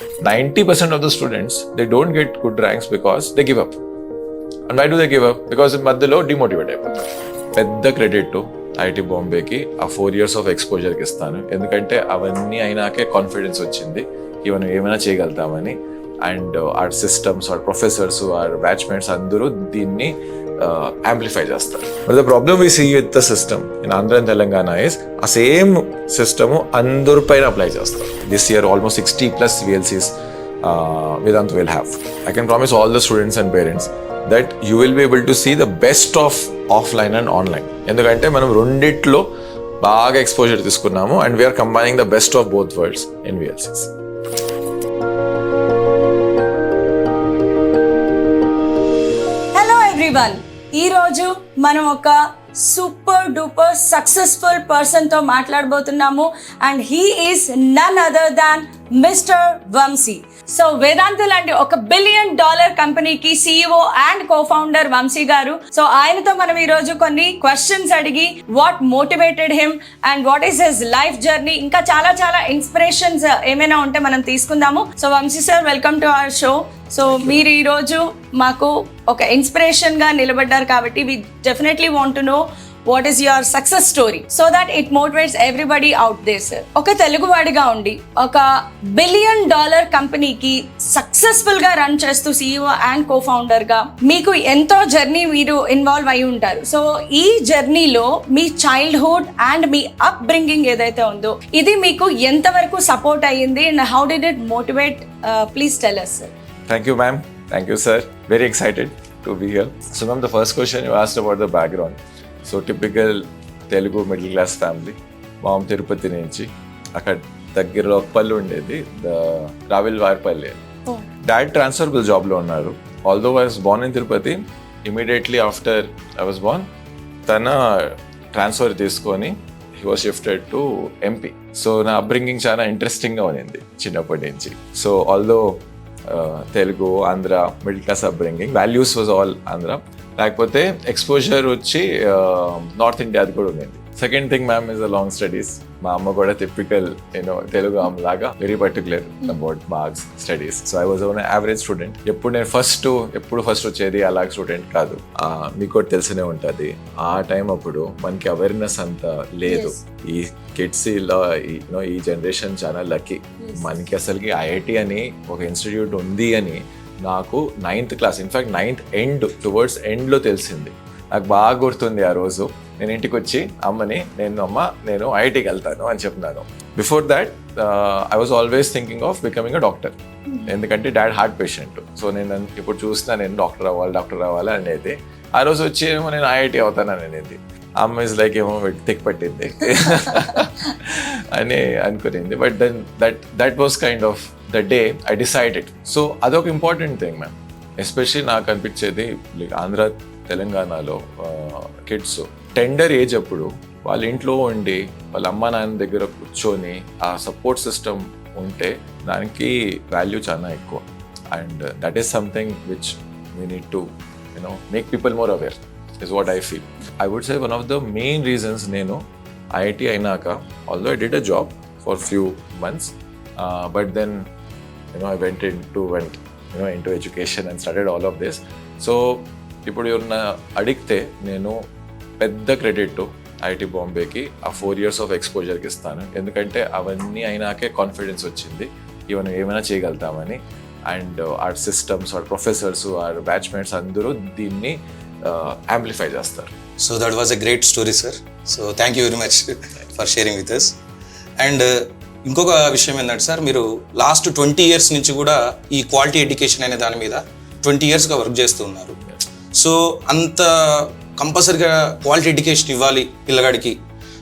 90% of the students, they don't get good ranks because they give up. And why do they give up? Because మధ్యలో demotivate అయిపోతారు. పెద్ద credit IIT బాంబేకి ఆ 4 years of ఎక్స్పోజర్కి ఇస్తాను. ఎందుకంటే అవన్నీ అయినాకే confidence వచ్చింది మనం ఏమైనా చేయగలుగుతామని. And our systems, our professors, our batchmates అందరూ దీన్ని యాంప్లిఫై చేస్తారు. But the problem we see with the system in Andhra and Telangana is ఆ సేమ్ సిస్టమ్ అందరి పైన అప్లై చేస్తారు. This year almost 60+ VLCs Vedantu will have. I can promise all the students and parents that you will be able to see the best of offline and online. ఎందుకంటే మనం రెండిట్లో బాగా exposure తీసుకున్నాము and we are combining the best of both worlds in VLCs. Hello everyone, ఈరోజు మనం ఒక super duper successful పర్సన్తో మాట్లాడబోతున్నాము and he is none other than mister Vamsi. So Vedantu లాంటి ఒక $1 billion కంపెనీకి CEO అండ్ co-founder వంశీ గారు. సో ఆయనతో మనం ఈరోజు కొన్ని క్వశ్చన్స్ అడిగి what motivated him and what is his life journey, ఇంకా చాలా చాలా ఇన్స్పిరేషన్స్ ఏమైనా ఉంటే మనం తీసుకుందాము. So Vamsi sir, welcome to our show. So మీరు ఈరోజు మాకు ఒక ఇన్స్పిరేషన్ గా నిలబడ్డారు కాబట్టి we definitely want to know what is your success story so that it motivates everybody out there sir. ఒక తెలుగువాడిగా ఉండి ఒక $1 billion కంపెనీకి సక్సెస్ఫుల్ గా రన్ చేస్తూ CEO అండ్ co-founder గా మీకు ఎంతో జర్నీ మీరు ఇన్వాల్వ్ అయి ఉంటారు. సో ఈ జర్నీలో మీ చైల్డ్హుడ్ అండ్ మీ అప్ బ్రింగింగ్ ఏదైతే ఉందో ఇది మీకు ఎంతవరకు సపోర్ట్ అయ్యింది and how did it motivate? Please tell us sir. Thank you, ma'am. Thank you, sir. Very excited to be here. So, ma'am, the first question you asked about the background. So, typical Telugu middle class family. Mom Tirupati nunchi అక్కడ దగ్గరలో ఒక పల్లి ఉండేది, రావిల్ Varipalli. Dad transferable జాబ్లో ఉన్నారు. Although I was Born in Tirupati, immediately after I was Born తన transfer తీసుకొని he was shifted to MP. So నా అప్బ్రింగింగ్ చాలా ఇంట్రెస్టింగ్గా ఉన్నింది చిన్నప్పటి నుంచి. So although Telugu, Andhra, middle class upbringing, values was all Andhra. లేకపోతే ఎక్స్పోజర్ వచ్చి నార్త్ ఇండియాది కూడా ఉంది. Second thing ma'am is the long studies. మా అమ్మ కూడా టిపికల్ తెలుగు అమ్మ లాగా very particular about marks, studies. So I was own average student. నేను ఎప్పుడు ఫస్ట్ వచ్చేది అలాగే స్టూడెంట్ కాదు. మీకు కూడా తెలిసినే ఉంటుంది, ఆ టైం అప్పుడు మనకి అవేర్నెస్ అంత లేదు. ఈ కిడ్స్ ఈ జనరేషన్ చాలా లక్కీ. మనకి అసలుకి IIT అని ఒక ఇన్స్టిట్యూట్ ఉంది అని నాకు 9th class, in fact 9th end, towards ఎండ్లో తెలిసింది. నాకు బాగా గుర్తుంది ఆ రోజు నేను ఇంటికి వచ్చి అమ్మని నేను IITకి వెళ్తాను అని చెప్పినాను. Before that I was always thinking of becoming a doctor. ఎందుకంటే డాడ్ హార్ట్ పేషెంట్. సో నేను ఇప్పుడు చూస్తున్నా నేను డాక్టర్ అవ్వాలి అనేది. ఆ రోజు వచ్చి ఏమో నేను IIT అవుతాను అనేది. అమ్మ ఇస్ లైక్ ఏమో తిక్ పట్టింది అని అనుకునింది. But then that was kind of the day I decided. So అదొక ఇంపార్టెంట్ థింగ్ మ్యామ్. ఎస్పెషలీ నాకు అనిపించేది లైక్ ఆంధ్ర తెలంగాణలో కిడ్స్ టెండర్ ఏజ్ అప్పుడు వాళ్ళ ఇంట్లో ఉండి వాళ్ళ అమ్మ నాన్న దగ్గర కూర్చొని ఆ సపోర్ట్ సిస్టమ్ ఉంటే దానికి వాల్యూ చాలా ఎక్కువ. And that is something which we need to make people more aware is what I feel. I would say one of the main reasons నేను IIT అయినాక, although I did a job for few months, but then I went into education and started all of this. So ఇప్పుడు ఎవరన్నా అడిగితే నేను పెద్ద credit IIT బాంబేకి ఆ 4 years of ఎక్స్పోజర్కి ఇస్తాను. ఎందుకంటే అవన్నీ అయినాకే కాన్ఫిడెన్స్ వచ్చింది మనం ఏమైనా చేయగలుగుతామని. And our systems, our professors, our batchmates అందరూ దీన్ని యాంప్లిఫై చేస్తారు. So that was a great story sir. So thank you very much for sharing with us. And ఇంకొక విషయం ఏంటంటే సార్, మీరు లాస్ట్ 20 years నుంచి కూడా ఈ క్వాలిటీ ఎడ్యుకేషన్ అనే దాని మీద 20 yearsగా వర్క్ చేస్తూ ఉన్నారు. సో అంత కంపల్సరీగా క్వాలిటీ ఎడ్యుకేషన్ ఇవ్వాలి పిల్లగాడికి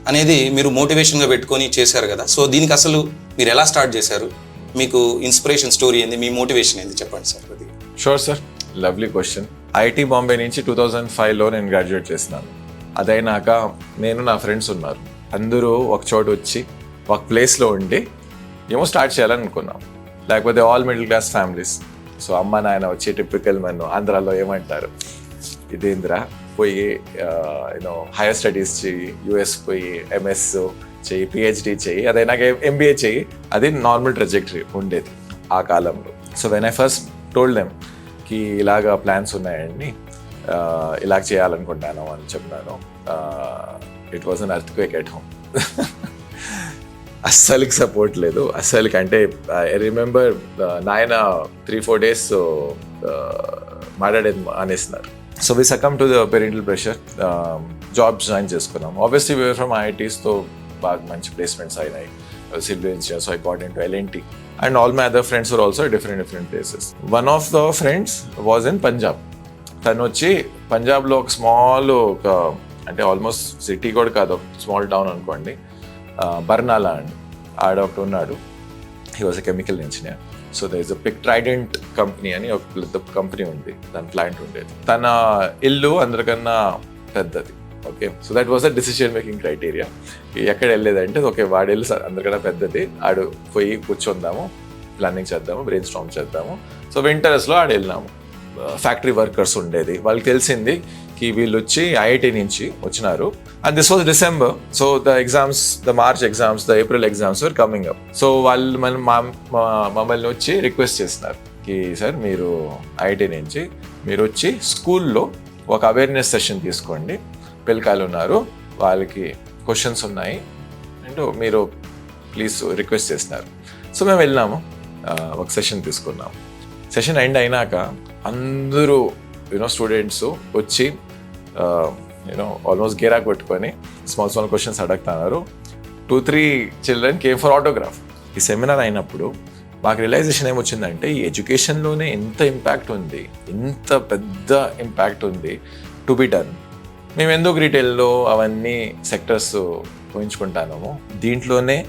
అనేది మీరు మోటివేషన్గా పెట్టుకొని చేశారు కదా. సో దీనికి అసలు మీరు ఎలా స్టార్ట్ చేశారు? మీకు ఇన్స్పిరేషన్ స్టోరీ ఏంది, మీ మోటివేషన్ ఏంది చెప్పండి sir. Sure sir, lovely question. IIT Bombay నుంచి 2005లో నేను గ్రాడ్యుయేట్ చేసినాను. అదైనాక నేను, నా ఫ్రెండ్స్ ఉన్నారు, అందరూ ఒక చోటు వచ్చి ఒక ప్లేస్లో ఉండి ఏమో స్టార్ట్ చేయాలని అనుకున్నాం. లేకపోతే all middle class families. So అమ్మ నాయన వచ్చి టిపికల్ ఆంధ్రాలో ఏమంటారు, ఇదేంద్రా పోయి హైయర్ స్టడీస్ చెయ్యి, US పోయి MS చెయ్యి, PhD చెయ్యి, అదైనాక MBA చెయ్యి, అది నార్మల్ ట్రెజెక్టరీ ఉండేది. ఆ కాలంలో. So when I first told them కి ఇలాగ ప్లాన్స్ ఉన్నాయండి, ఇలాగ చేయాలనుకుంటాను అని చెప్పినాను. It was an earthquake at home. అస్సలకి సపోర్ట్ లేదు, అస్సలకి. అంటే ఐ రిమెంబర్ నాయన 3-4 days మాట్లాడేది అనేస్తున్నారు. So we succumb to the parental pressure, job join చేసుకున్నాం. ఆబ్వియస్లీ వీఆర్ ఫ్రమ్ ఐఐటీస్తో బాగా మంచి ప్లేస్మెంట్స్ అయినాయి, civil engineer. So I got into LNT and all my other friends were also different places. One of the friends was in Punjab. తను వచ్చి పంజాబ్లో ఒక small, ఒక అంటే ఆల్మోస్ట్ సిటీ కూడా కాదు, స్మాల్ టౌన్ అనుకోండి, బర్నాలా అండి, ఆడ ఒకటి ఉన్నాడు. He was a chemical engineer. So there is a big Trident company అని ఒక పెద్ద కంపెనీ ఉంది, దాని ప్లాంట్ ఉండేది. తన ఇల్లు అందరికన్నా పెద్దది. Okay, so that was a decision making criteria. ఎక్కడ వెళ్ళేదంటే ఓకే వాడి ఇల్లు అందరికన్నా పెద్దది, ఆడు పోయి కూర్చొందాము, ప్లానింగ్ చేద్దాము, బ్రెయిన్ స్టార్మ్ చేద్దాము. సో వింటర్స్లో ఆడ వెళ్ళినాము. ఫ్యాక్టరీ వర్కర్స్ ఉండేది. వాళ్ళకి తెలిసింది కి వీళ్ళు వచ్చి ఐఐటి నుంచి వచ్చినారు. And this was December. So the exams, the March exams, the April exams were coming up. So వాళ్ళు మమ్మల్ని వచ్చి రిక్వెస్ట్ చేస్తున్నారు కి సార్ మీరు ఐఐటి నుంచి మీరు వచ్చి స్కూల్లో ఒక అవేర్నెస్ సెషన్ తీసుకోండి, పిల్లకాయలు ఉన్నారు, వాళ్ళకి క్వశ్చన్స్ ఉన్నాయి అండ్ మీరు ప్లీజ్ రిక్వెస్ట్ చేస్తున్నారు. సో మేము వెళ్ళినాము, ఒక సెషన్ తీసుకున్నాము. సెషన్ ఎండ్ అయినాక అందరూ స్టూడెంట్స్ వచ్చి ఆల్మోస్ట్ గేరా కొట్టుకొని స్మాల్ క్వశ్చన్స్ అడుగుతున్నారు. 2-3 children కేమ్ ఫర్ ఆటోగ్రాఫ్. ఈ సెమినార్ అయినప్పుడు మాకు రియలైజేషన్ ఏమొచ్చిందంటే ఈ ఎడ్యుకేషన్లోనే ఎంత ఇంపాక్ట్ ఉంది, ఎంత పెద్ద ఇంపాక్ట్ ఉంది టు బి డన్. మేము ఎందుకు రీటైల్లో అవన్నీ సెక్టర్స్ ఊహించుకుంటాము, దీంట్లోనే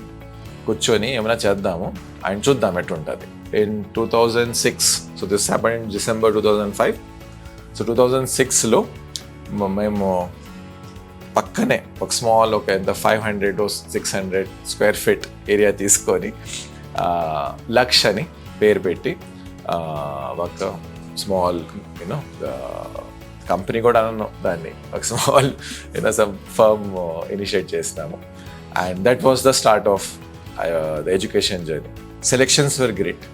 కూర్చొని ఏమైనా చేద్దాము అండ్ చూద్దాం ఎట్లుంటుంది. In 2006, so this happened in December 2005. So 2006లో మేము పక్కనే ఒక స్మాల్, ఒక ఎంత 500 or 600 square feet ఏరియా తీసుకొని లక్ష్ అని పేరు పెట్టి ఒక స్మాల్ కంపెనీ కూడా అన్నాను దాన్ని, ఒక స్మాల్ సమ్ ఫర్మ్ ఇనిషియేట్ చేసినాము. And that was the start of the education journey. Selections were great.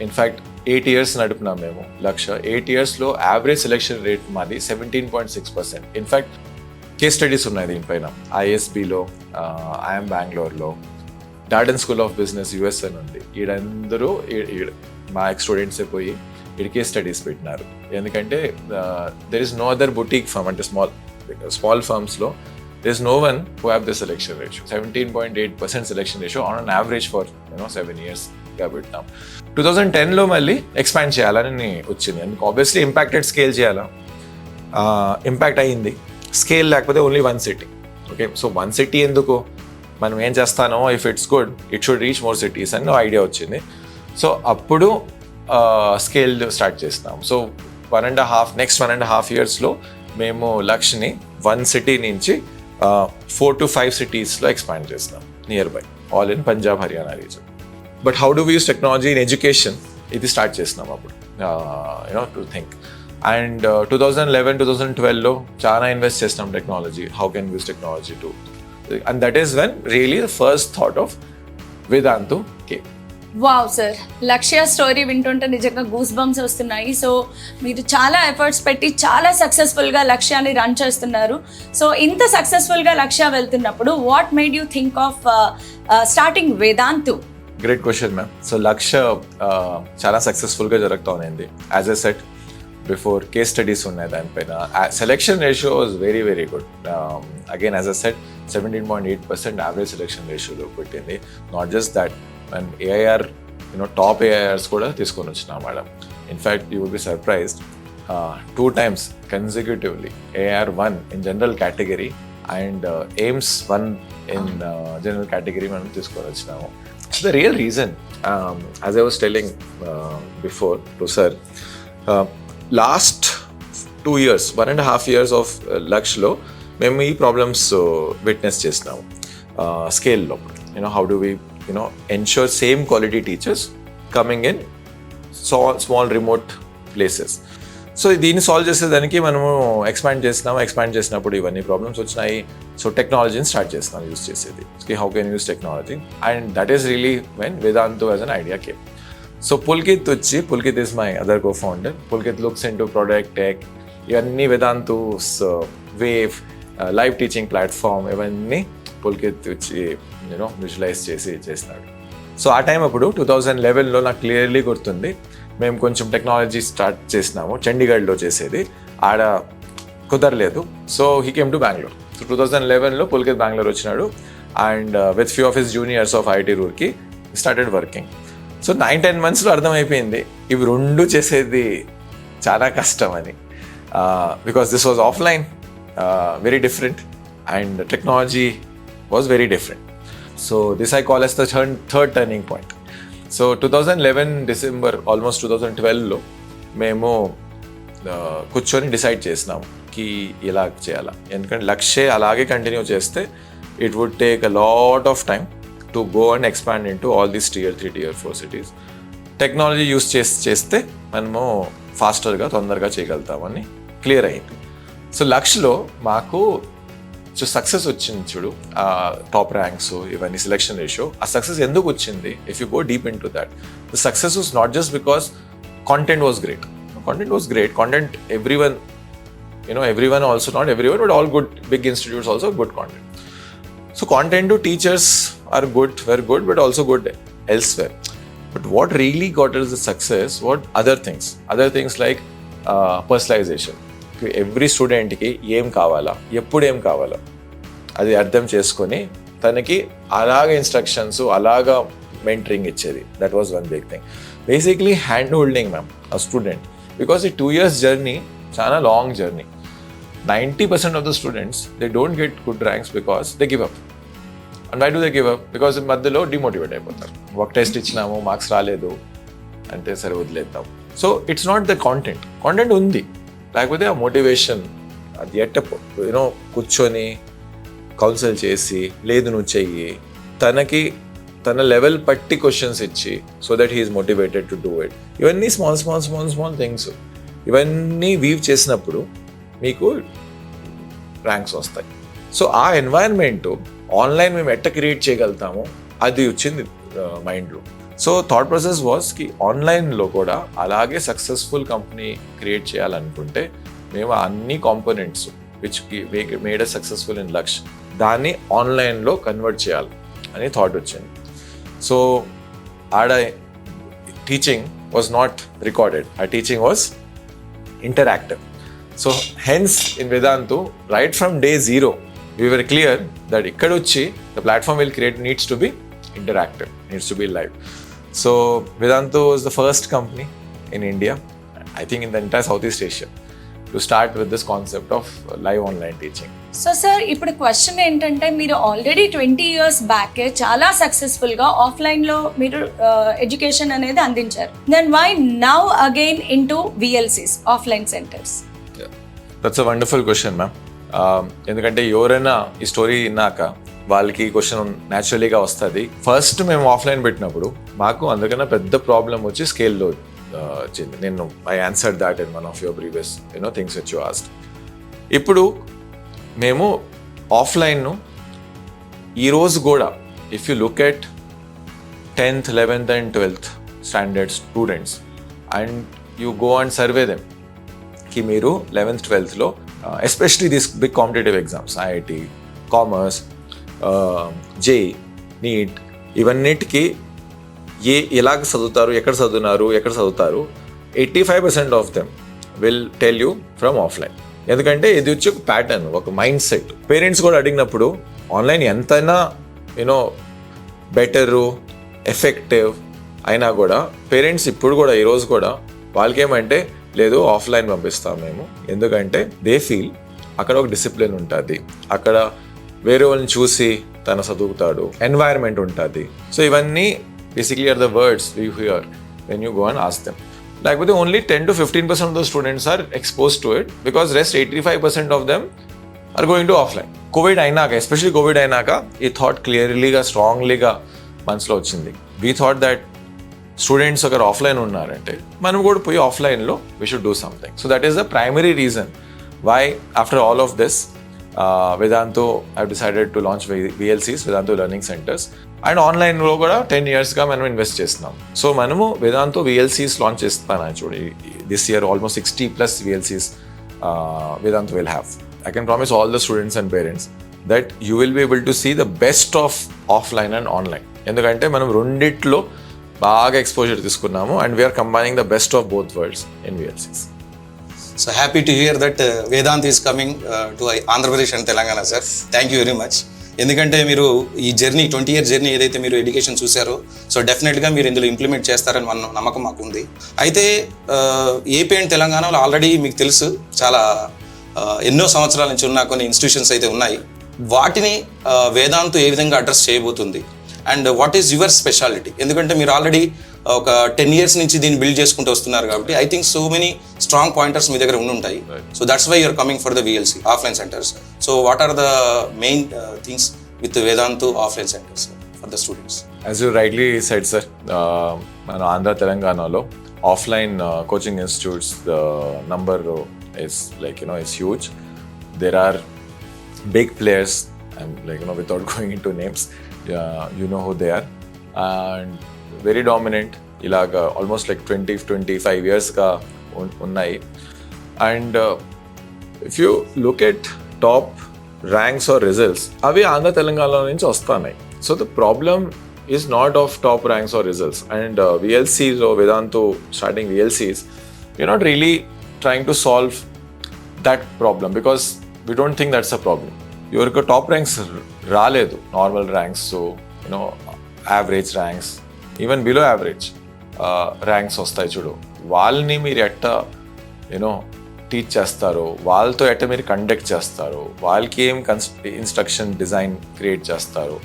In fact 8 years నడిపినాం మేము లక్ష. 8 yearsలో యావరేజ్ సెలెక్షన్ రేట్ మాది 17.6%. ఇన్ఫ్యాక్ట్ కేస్ స్టడీస్ ఉన్నాయి దీనిపైన. ఐఎస్బిలో, ఐఎమ్ బెంగళూరులో, డార్డన్ స్కూల్ ఆఫ్ బిజినెస్ యుఎస్ అని ఉంది. ఈడందరూ మా స్టూడెంట్సే పోయి ఈడ కేస్ స్టడీస్ పెట్టినారు. ఎందుకంటే there is no other boutique firm, అంటే స్మాల్ ఫర్మ్స్లో there is no one who have the selection ratio. 17.8% selection ratio on an average for 7 years గా పెట్టినాం. 2010లో మళ్ళీ ఎక్స్పాండ్ చేయాలని వచ్చింది. అందుకు ఆబ్వియస్లీ ఇంపాక్టెడ్ స్కేల్ చేయాలా, ఇంపాక్ట్ అయ్యింది. స్కేల్ లేకపోతే only 1 city. Okay, so 1 city ఎందుకు, మనం ఏం చేస్తానో if it's good it should reach more cities అని ఐడియా వచ్చింది. సో అప్పుడు స్కేల్ స్టార్ట్ చేసినాం. సో 1.5 yearsలో మేము లక్ష్ని 1 city నుంచి 4 to 5 cities ఎక్స్పాండ్ చేస్తున్నాం nearby, all in Punjab, Haryana region. But how do we use technology in education, ఇది స్టార్ట్ చేస్తున్నాం అప్పుడు టు థింక్. అండ్ 2011-2012లో చాలా ఇన్వెస్ట్ చేస్తున్నాం technology, how can use technology to, and that is when really the first thought of Vedantu came. Wow sir, లక్ష్య story వింటుంటే నిజంగా goose bumps వస్తున్నాయి. So మీరు చాలా ఎఫర్ట్స్ పెట్టి చాలా సక్సెస్ఫుల్గా లక్ష్యాన్ని రన్ చేస్తున్నారు. సో ఇంత సక్సెస్ఫుల్గా లక్ష్య వెళ్తున్నప్పుడు what made you think of starting Vedantu? Great question ma'am. So Lakshya చాలా సక్సెస్ఫుల్గా జరుగుతూ ఉంది. As a set before case studies ఉన్నాయి దానిపైన. Selection ratio was very very good. Again as a set 17.8% average selection రేషియోలో పెట్టింది. Not just that, and AIR top AIRs కూడా తీసుకొని వచ్చినాం madam. In fact you will be surprised, 2 times consecutively AIR 1 in general category and AIMS 1 in general category మనం తీసుకొని వచ్చినాము. So the real reason, as I was telling before to sir, last 2 years, 1.5 years of Lakshlo మేము ఈ problems witness చేసినాము స్కేల్లో. How do we ensure same quality teachers coming in small remote places. So దీన్ని solve చేసేదానికి మనము expand చేసినప్పుడు ఇవన్నీ problems వచ్చినాయి. సో టెక్నాలజీని స్టార్ట్ చేస్తున్నాం యూస్ చేసేది. How can use technology, and that is really when Vedantu as an idea came. So Pulkit వచ్చి, Pulkit is my other co founder. Pulkit looks into product tech, ఇవన్నీ Vedantu's wave live teaching platform, ఇవన్నీ పుల్కిత్ వచ్చి visualise చేసి చేస్తున్నాడు. So ఆ time అప్పుడు 2011లో నాకు clearly గుర్తుంది, మేము కొంచెం టెక్నాలజీ స్టార్ట్ చేసినాము చండీగఢ్లో చేసేది, ఆడ కుదరలేదు. So he came to Bengaluru. So 2011లో పుల్కిత్ బెంగళూరు వచ్చినాడు and with few of his juniors of IIT Roorkee started working. So 9-10 monthsలో అర్థమైపోయింది ఇవి రెండు చేసేది చాలా కష్టం అని, because this was offline, very different, and technology was very different. So this I call as the third turning point. So 2011 December almost 2012లో మేము కూర్చొని డిసైడ్ చేసినాము కి ఇలా చేయాలా, ఎందుకంటే లక్ష్య అలాగే కంటిన్యూ చేస్తే it would take a lot of time to go and expand into all these Tier 3, Tier 4 cities. Technology use చేస్తే మనము ఫాస్టర్గా తొందరగా చేయగలుగుతామని క్లియర్ అయింది. సో లక్ష్యలో మాకు సక్సెస్ వచ్చింది చూడు, టాప్ ర్యాంక్స్ ఇవన్నీ సెలెక్షన్ రేషియో. ఆ సక్సెస్ ఎందుకు వచ్చింది? If you go deep in to that, the success was not just because content was great. Content, everyone also, not everyone, but all good big institutes also good content. So content to teachers are good, were good, but also good elsewhere. But what really got us the success, what other things like personalization. Every స్టూడెంట్కి ఏం కావాలా, ఎప్పుడు ఏం కావాలా అది అర్థం చేసుకొని తనకి అలాగా ఇన్స్ట్రక్షన్స్, అలాగా మెంటరింగ్ ఇచ్చేది. That was one big thing. Basically hand holding ma'am a student, because ఈ 2 years జర్నీ చాలా long journey. 90% of the students they don't get good ranks because they give up. And why do they give up? Because మధ్యలో demotivate అయిపోతారు. ఒక test ఇచ్చినాము, marks రాలేదు అంటే సరే వదిలేద్దాం. So it's not the content ఉంది, లేకపోతే ఆ మోటివేషన్ అది కూర్చొని కౌన్సిల్ చేసి లేదు నువ్వు చెయ్యి, తన లెవెల్ పట్టి క్వశ్చన్స్ ఇచ్చి so that he is motivated to do it. ఇవన్నీ స్మాల్ థింగ్స్, ఇవన్నీ వీవ్ చేసినప్పుడు మీకు ర్యాంక్స్ వస్తాయి. సో ఆ ఎన్వైరన్మెంట్ ఆన్లైన్ మేము ఎట్ట క్రియేట్ చేయగలుగుతాము అది వచ్చింది మైండ్లో. సో థాట్ ప్రాసెస్ వాస్ కి ఆన్లైన్లో కూడా అలాగే సక్సెస్ఫుల్ కంపెనీ క్రియేట్ చేయాలనుకుంటే మేము అన్ని components which made a successful in Lakshya దాన్ని ఆన్లైన్లో కన్వర్ట్ చేయాలి అని థాట్ వచ్చింది. సో ఆడ టీచింగ్ వాజ్ నాట్ రికార్డెడ్, ఆ teaching was interactive. So hence in Vedantu right from day 0 we were clear that ఇక్కడ వచ్చి the platform will create needs to be interactive, needs to be live. So Vedantu was the first company in India, I think in the entire Southeast Asia, to start with this concept of live online teaching. So sir ఇప్పుడు question ఏంటంటే, మీరు already 20 years back చాలా సక్సెస్ఫుల్గా ఆఫ్లైన్లో మీరు education అనేది అందించారు. Then why now again into VLCs, offline centres? That's a wonderful question ma'am. ఎందుకంటే ఎవరైనా ఈ స్టోరీ విన్నాక వాళ్ళకి క్వశ్చన్ న్యాచురలీగా వస్తుంది. ఫస్ట్ మేము ఆఫ్లైన్ పెట్టినప్పుడు మాకు అందుకన్నా పెద్ద ప్రాబ్లం వచ్చి స్కేల్లో వచ్చింది. నేను I answered that in one of your previous things which you asked. ఇప్పుడు మేము ఆఫ్లైన్ను ఈరోజు కూడా if you look at 10th, 11th and 12th standard students and you go and survey them కి మీరు 11th, 12thలో especially this big competitive exams IIT, commerce, JEE, NEET, ఇవన్నిటికీ ఎలాగ చదువుతారు, ఎక్కడ చదువుతారు 85% of them will tell you from offline. ఎందుకంటే ఇది వచ్చి ఒక ప్యాటర్న్, ఒక మైండ్ సెట్. పేరెంట్స్ కూడా అడిగినప్పుడు ఆన్లైన్ ఎంతైనా బెటరు, ఎఫెక్టివ్ అయినా కూడా పేరెంట్స్ ఇప్పుడు కూడా ఈరోజు కూడా వాళ్ళకేమంటే లేదు ఆఫ్లైన్ పంపిస్తాం మేము, ఎందుకంటే దే ఫీల్ అక్కడ ఒక డిసిప్లిన్ ఉంటుంది, అక్కడ వేరే వాళ్ళని చూసి తను చదువుతాడు, ఎన్వైరన్మెంట్ ఉంటుంది. సో ఇవన్నీ basically are the words we hear when you go and ask them. లేకపోతే only 10-15% of the students are expose to it, because rest 85% of them are going to offline. COVID అయినాక, especially COVID అయినాక ఈ thought క్లియర్లీగా స్ట్రాంగ్లీగా మనసులో వచ్చింది. We thought that students ఒకరు offline ఉన్నారంటే మనం కూడా పోయి ఆఫ్లైన్లో we should do something. So that is the primary reason why after all of this Vedantu, I've decided to launch VLCs, Vedantu Learning Centers. And ఆన్లైన్లో కూడా 10 yearsగా మనం ఇన్వెస్ట్ చేస్తున్నాం. సో మనము వేదాంతో VLCs లాంచ్ చేస్తాను చూడండి. This year almost 60+ VLCs Vedantu will have. I can promise all the students and parents that you will be able to see the best of offline and online. ఎందుకంటే మనం రెండిట్లో బాగా exposure తీసుకున్నాము and we are combining the best of both worlds in VLCs. So happy to hear that Vedant is coming to Andhra Pradesh and Telangana sir. Thank you very much. ఎందుకంటే మీరు ఈ journey 20 years journey ఏదైతే మీరు ఎడ్యుకేషన్ చూసారో సో డెఫినెట్గా మీరు ఇందులో ఇంప్లిమెంట్ చేస్తారని మన నమ్మకం మాకు ఉంది. అయితే ఏపీ అండ్ తెలంగాణలో ఆల్రెడీ మీకు తెలుసు చాలా ఎన్నో సంవత్సరాల నుంచి ఉన్న కొన్ని ఇన్స్టిట్యూషన్స్ అయితే ఉన్నాయి. వాటిని వేదాంత్ ఏ విధంగా అడ్రస్ చేయబోతుంది and what is your speciality? ఎందుకంటే మీరు ఆల్రెడీ ఒక 10 years నుంచి దీన్ని బిల్డ్ చేసుకుంటూ వస్తున్నారు కాబట్టి I think so many strong pointers మీ దగ్గర ఉంటాయి. So that's why you're coming for the VLC offline centres. So what are the main things with Vedantu offline centres for the students? As you rightly said sir, మన ఆంధ్ర తెలంగాణలో offline coaching institutes the number is is huge. There are big players and without going into names, you know who they are, and very dominant ilaga almost 20-25 years ga unnai. And if you look at top ranks or results, avi Andhra Telangana nunchi vastunnai. So the problem is not of top ranks or results. And VLCs or Vedantu starting VLCs, we're not really trying to solve that problem because we don't think that's a problem. Your top ranks raledu, normal ranks, so average ranks, even below average ranks వస్తాయి చూడు. వాళ్ళని మీరు ఎట్ట teach చేస్తారో, వాళ్ళతో ఎట్ట మీరు conduct చేస్తారో, వాళ్ళకి ఏం ఇన్స్ట్రక్షన్ డిజైన్ క్రియేట్ చేస్తారో,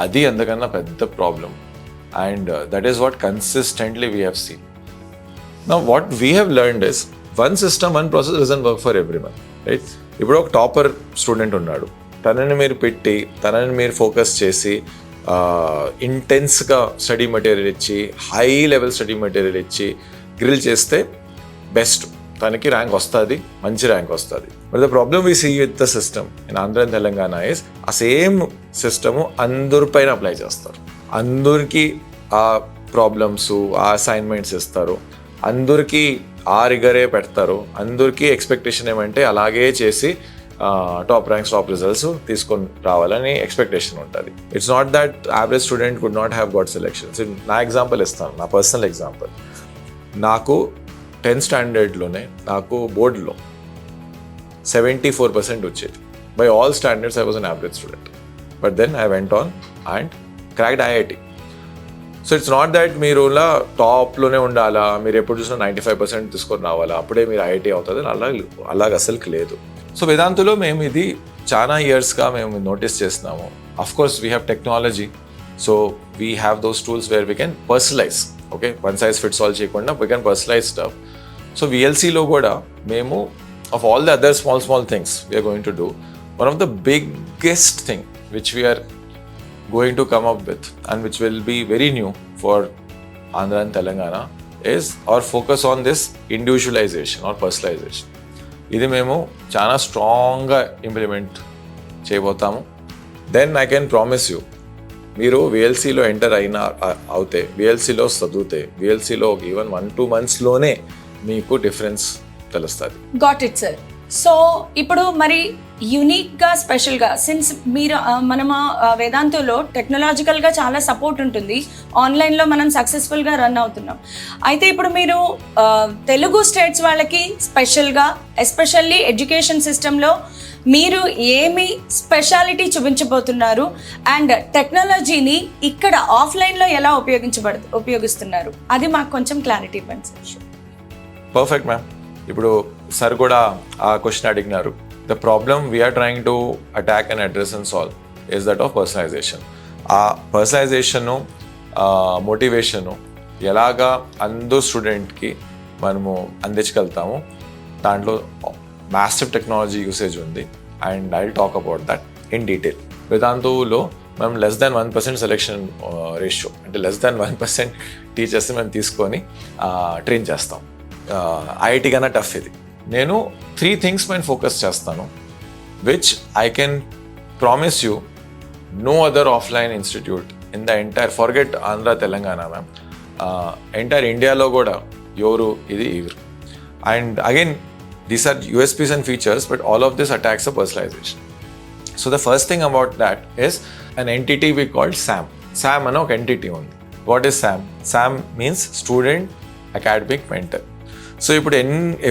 అది అందుకన్నా పెద్ద problem. And that is what consistently we have seen. Now what we have learned is one system, one process doesn't work for everyone, right? ఇప్పుడు ఒక టాపర్ స్టూడెంట్ ఉన్నాడు, తనని మీరు పెట్టి తనని మీరు ఫోకస్ చేసి ఇంటెన్స్గా స్టడీ మెటీరియల్ ఇచ్చి హై లెవెల్ స్టడీ మెటీరియల్ ఇచ్చి గ్రిల్ చేస్తే బెస్ట్, తనకి ర్యాంక్ వస్తుంది, మంచి ర్యాంక్ వస్తుంది. But the problem we see with the system in Andhra and Telangana is ఆ సేమ్ సిస్టము అందరిపైన అప్లై చేస్తారు. అందరికీ ఆ ప్రాబ్లమ్స్, ఆ అసైన్మెంట్స్ ఇస్తారు, అందరికీ ఆ రిగరే పెడతారు, అందరికీ ఎక్స్పెక్టేషన్ ఏమంటే అలాగే చేసి టాప్ ర్యాంక్స్, టాప్ రిజల్ట్స్ తీసుకొని రావాలని ఎక్స్పెక్టేషన్ ఉంటుంది. It's not that average student could not have got selections. నా ఎగ్జాంపుల్ ఇస్తాను, నా పర్సనల్ ఎగ్జాంపుల్. నాకు 10th standardలోనే నాకు బోర్డులో 74% వచ్చేది. By all standards I was an average student. But then I went on and cracked IIT. So it's not that మీరు టాప్లోనే ఉండాలా, మీరు ఎప్పుడు చూసినా 95% తీసుకొని రావాలా, అప్పుడే మీరు IIT అవుతుంది, అలాగ అసలుకి లేదు. సో వేదాంతులో మేము ఇది చాలా ఇయర్స్గా మేము నోటీస్ చేస్తున్నాము. Of course we have technology, so we have those tools where we can personalise. Okay, one size fits all చేయకుండా we can personalise stuff. So VLCలో కూడా మేము of all the other small things we're going to do, one of the biggest thing which we're going to come up with and which will be very new for Andhra and Telangana is our focus on this individualization or personalization. ఇది మేము చాలా స్ట్రాంగ్గా implement చేయబోతాము. Then I can promise you, మీరు VLCలో enter అవుతే, VLCలో చదివితే, VLCలో even 1-2 monthsలోనే మీకు డిఫరెన్స్ తెలుస్తుంది. Got it sir. సో ఇప్పుడు మరి యూనిక్గా, స్పెషల్గా, సిన్స్ మీరు మనము వేదాంతులో టెక్నాలజికల్గా చాలా సపోర్ట్ ఉంటుంది, ఆన్లైన్లో మనం సక్సెస్ఫుల్గా రన్ అవుతున్నాం. అయితే ఇప్పుడు మీరు తెలుగు స్టేట్స్ వాళ్ళకి స్పెషల్గా, ఎస్పెషల్లీ ఎడ్యుకేషన్ సిస్టంలో మీరు ఏమి స్పెషాలిటీ చూపించబోతున్నారు అండ్ టెక్నాలజీని ఇక్కడ ఆఫ్లైన్లో ఎలా ఉపయోగిస్తున్నారు, అది మాకు కొంచెం క్లారిటీ ఇవ్వండి సార్. Perfect ma'am. ఇప్పుడు సార్ కూడా ఆ క్వశ్చన్ అడిగినారు. The problem we're trying to attack and address and solve is that of personalisation. ఆ పర్సనలైజేషను, మోటివేషను ఎలాగా అందరూ స్టూడెంట్కి మనము అందించగలుగుతాము, దాంట్లో మ్యాసివ్ టెక్నాలజీ యూసేజ్ ఉంది. And I will talk about that in detail. వేదాంతులో మేము less than 1% సెలెక్షన్ రేషియో, అంటే less than 1% టీచర్స్ని మేము తీసుకొని ట్రైన్ చేస్తాం. IIT కన్నా టఫ్ ఇది. నేను 3 things పైన ఫోకస్ చేస్తాను. which I can promise you no other offline institute in the entire, forget Andhra Telangana ma'am, entire India lo kuda yoru idi ivaru. And again, these are USPs and features, but all of this attacks the personalization. So the first thing about that is an entity we called SAM. SAM ano oka entity undi. What is SAM? SAM means Student Academic Mentor. So ఇప్పుడు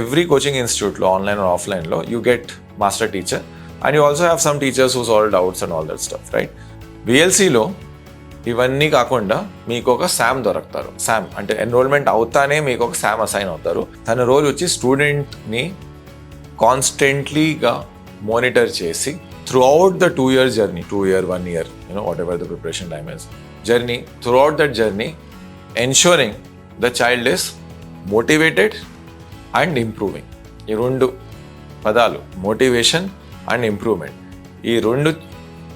every coaching institute లో online or offline లో you get master teacher and you also have some teachers who solve doubts and all that stuff, right? VLCలో ఇవన్నీ కాకుండా మీకు ఒక Sam దొరుకుతారు. Sam అంటే enrolment అవుతానే మీకు ఒక శామ్ అసైన్ అవుతారు. తన రోజు వచ్చి స్టూడెంట్ని కాన్స్టెంట్లీగా మానిటర్ చేసి throughout the 2 year journey, 2 year 1 year, what ever the preparation time is, journey, throughout that journey ensuring the child is motivated and improving. ఈ 2 పదాలు, మోటివేషన్ అండ్ ఇంప్రూవ్మెంట్, ఈ 2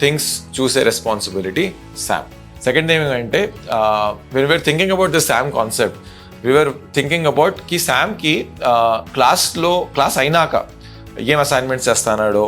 థింగ్స్ చూసే రెస్పాన్సిబిలిటీ శామ్. సెకండ్ థింగ్ ఏంటంటే when we were thinking about the SAM concept, we were thinking about కి శామ్కి class అయినాక ఏం assignments చేస్తున్నాడో,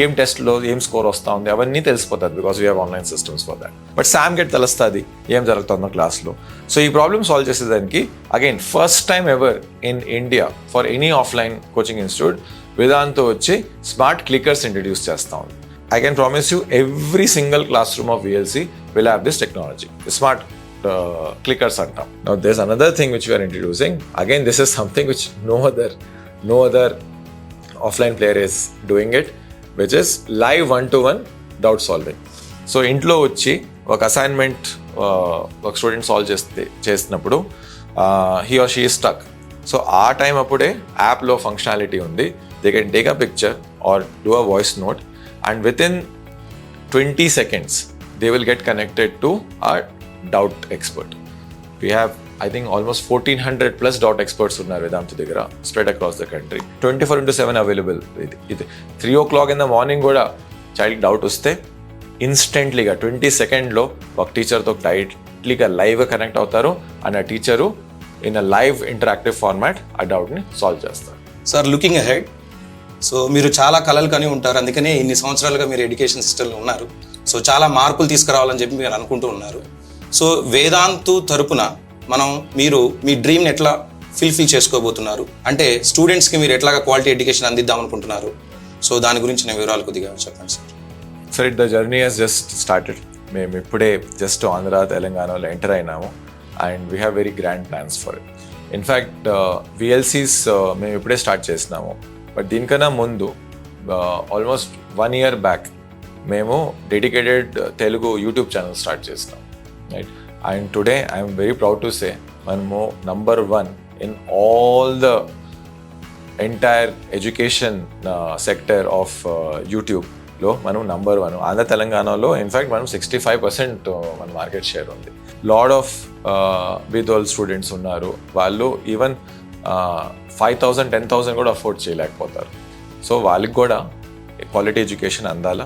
ఏం టెస్ట్లో ఏం స్కోర్ వస్తూ ఉంది అవన్నీ తెలిసిపోతుంది, because we have online systems for that. But శామ్కి తెలుస్తుంది ఏం జరుగుతుందో క్లాస్లో. సో ఈ ప్రాబ్లమ్ సాల్వ్ చేసేదానికి again first time ever in India for any offline coaching institute వేదాంతో వచ్చి స్మార్ట్ క్లికర్స్ ఇంట్రడ్యూస్ చేస్తూ ఉంది. I can promise you every single classroom of VLC will have this technology, the smart clickers on top. Now there's another thing which we are introducing. Again, this is something which no other offline player is doing it, which is live one-to-one doubt solving. So intlo వచ్చి ఒక assignment ఒక student solve చేస్తున్నప్పుడు he or she is stuck. So ఆ time అప్పుడే యాప్లో functionality ఉంది. They can take a picture or do a voice note, and within 20 seconds they will get connected to our doubt expert. We have, I think, almost 1400 plus doubt experts unnaru Vedantu digara spread across the country. 24/7 available. 3 o'clock in the morning kuda child doubt uste instantly ga 20 second lo ఒక teacher తో directly గా live గా connect అవుతారు and ఆ teacher in a live interactive format ఆ doubt ని solve చేస్తారు. Sir, looking ahead, so మీరు చాలా కలలు కని ఉంటారు, అందుకనే ఇన్ని సంవత్సరాలుగా మీరు ఎడ్యుకేషన్ సిస్టంలో ఉన్నారు. సో చాలా మార్పులు తీసుకురావాలని చెప్పి మీరు అనుకుంటూ ఉన్నారు. సో వేదాంతు తరపున మీరు మీ డ్రీమ్ని ఎట్లా ఫిల్ చేసుకోబోతున్నారు, అంటే స్టూడెంట్స్కి మీరు ఎట్లాగా క్వాలిటీ ఎడ్యుకేషన్ అందిద్దాం అనుకుంటున్నారు, సో దాని గురించి నేను వివరాలు కొద్దిగా చెప్పండి sir. Sir, the journey has just started. మేము ఇప్పుడే జస్ట్ ఆంధ్ర తెలంగాణలో ఎంటర్ అయినాము and we have very grand plans for it. In fact VLCs మేము ఇప్పుడే స్టార్ట్ చేసినాము. బట్ దీనికన్నా ముందు ఆల్మోస్ట్ 1 year బ్యాక్ మేము dedicated Telugu YouTube channel start చేసినాం, right? And today I'm very proud to say మనము number 1 in all the entire education sector of యూట్యూబ్లో మనం నంబర్ 1. ఆంధ్ర తెలంగాణలో ఇన్ఫ్యాక్ట్ మనం 65% మన మార్కెట్ షేర్ ఉంది. లాడ్ ఆఫ్ బీదోల్ స్టూడెంట్స్ ఉన్నారు, వాళ్ళు ఈవెన్ 5,000 10,000 కూడా అఫోర్డ్ చేయలేకపోతారు. సో వాళ్ళకి కూడా క్వాలిటీ ఎడ్యుకేషన్ అందాలా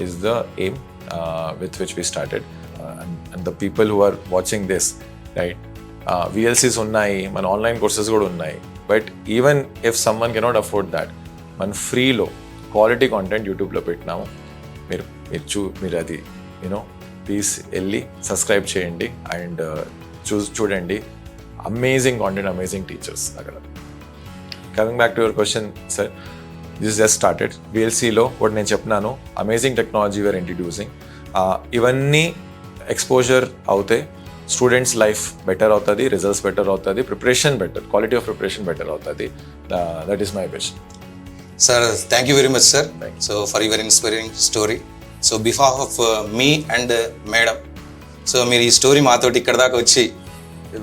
is the aim with which we started. And the people who are watching this, right, VLCs ఉన్నాయి, మన ఆన్లైన్ కోర్సెస్ కూడా ఉన్నాయి. But even if someone cannot afford that, మన ఫ్రీలో క్వాలిటీ కాంటెంట్ యూట్యూబ్లో పెట్టినాము. మీరు అది ప్లీజ్ వెళ్ళి సబ్స్క్రైబ్ చేయండి అండ్ చూడండి. అమేజింగ్ కాంటెంట్, అమేజింగ్ టీచర్స్ అక్కడ. Coming back to your question sir, this just started. VLCలో ఒకటి నేను చెప్పినాను, అమేజింగ్ టెక్నాలజీ వీఆర్ ఇంట్రడ్యూసింగ్. ఇవన్నీ ఎక్స్పోజర్ అవుతే స్టూడెంట్స్ లైఫ్ బెటర్ అవుతుంది, రిజల్ట్స్ బెటర్ అవుతుంది, preparation better, quality of preparation better అవుతుంది. That is my wish. Sir, thank you very much sir. So for your inspiring story. So behalf of మీ and madam, so మీరు ఈ story మాతోటి ఇక్కడ దాకా వచ్చి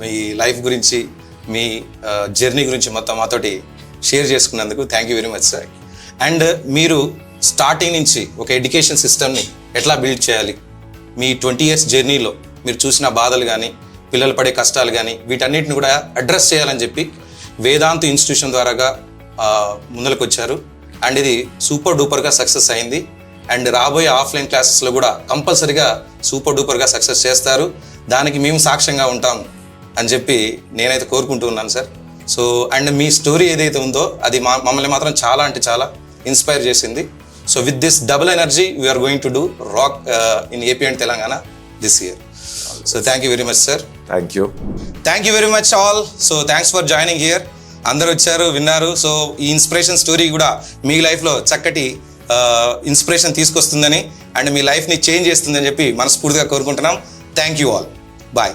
మీ లైఫ్ గురించి, మీ జర్నీ గురించి మొత్తం మాతోటి షేర్ చేసుకున్నందుకు thank you very much sir. And మీరు స్టార్టింగ్ నుంచి ఒక ఎడ్యుకేషన్ సిస్టమ్ని ఎట్లా బిల్డ్ చేయాలి, మీ 20 years జర్నీలో మీరు చూసిన బాధలు కానీ, పిల్లలు పడే కష్టాలు కానీ, వీటన్నిటిని కూడా అడ్రస్ చేయాలని చెప్పి వేదాంతు ఇన్స్టిట్యూషన్ ద్వారాగా ముందరకు వచ్చారు. అండ్ ఇది సూపర్ డూపర్గా సక్సెస్ అయింది. అండ్ రాబోయే ఆఫ్లైన్ క్లాసెస్లో కూడా కంపల్సరీగా సూపర్ డూపర్గా సక్సెస్ చేస్తారు. దానికి మేము సాక్ష్యంగా ఉంటాం అని చెప్పి నేనైతే కోరుకుంటూ ఉన్నాను sir. So and me story ఏదైతే ఉందో అది మమ్మల్ని మాత్రం చాలా అంటే చాలా ఇన్స్పైర్ చేసింది. So with this double energy, we are going to do rock in AP and Telangana this year. So thank you very much, sir. Thank you. Thank you very much all. So thanks for joining here. అందరూ వచ్చారు, విన్నారు. So ఈ inspiration story కూడా మీ లైఫ్లో చక్కటి inspiration తీసుకొస్తుందని and మీ లైఫ్ని change చేస్తుందని చెప్పి మనస్ఫూర్తిగా కోరుకుంటున్నాం. Thank you all. బాయ్.